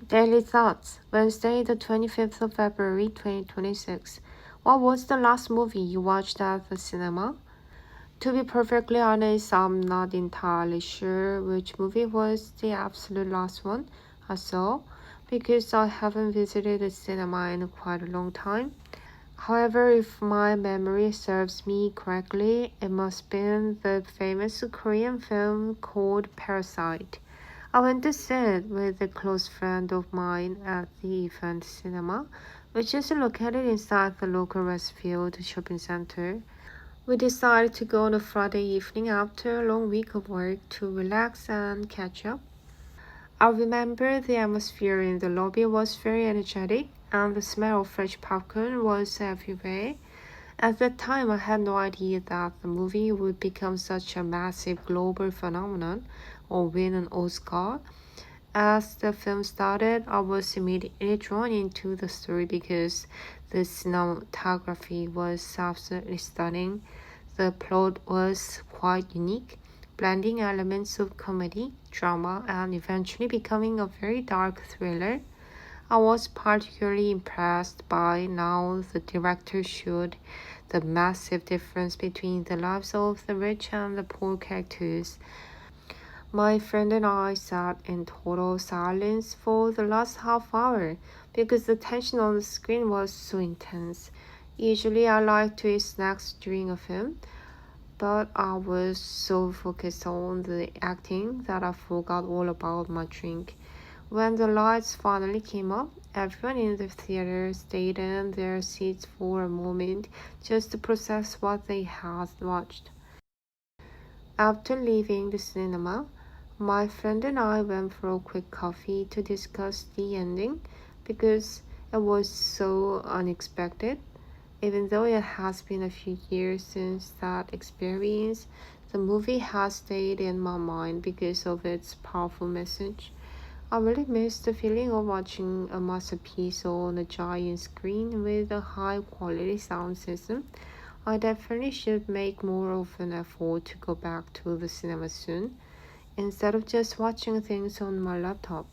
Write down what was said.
Daily Thoughts, Wednesday, the 25th of February, 2026. What was the last movie you watched at the cinema? To be perfectly honest, I'm not entirely sure which movie was the absolute last one I saw because I haven't visited a cinema in quite a long time. However, if my memory serves me correctly, it must have been the famous Korean film called Parasite. I went to see it with a close friend of mine at the Event Cinema, which is located inside the local Westfield shopping center. We decided to go on a Friday evening after a long week of work to relax and catch up. I remember the atmosphere in the lobby was very energetic, and the smell of fresh popcorn was everywhere. At that time, I had no idea that the movie would become such a massive global phenomenon or win an Oscar. As the film started, I was immediately drawn into the story because the cinematography was absolutely stunning. The plot was quite unique, blending elements of comedy, drama, and eventually becoming a very dark thriller. I was particularly impressed by how the director showed the massive difference between the lives of the rich and the poor characters. My friend and I sat in total silence for the last half hour because the tension on the screen was so intense. Usually, I like to eat snacks during a film, but I was so focused on the acting that I forgot all about my drink. When the lights finally came up, everyone in the theater stayed in their seats for a moment just to process what they had watched. After leaving the cinema, my friend and I went for a quick coffee to discuss the ending because it was so unexpected. Even though it has been a few years since that experience, the movie has stayed in my mind because of its powerful message. I really miss the feeling of watching a masterpiece on a giant screen with a high quality sound system. I definitely should make more of an effort to go back to the cinema soon, instead of just watching things on my laptop.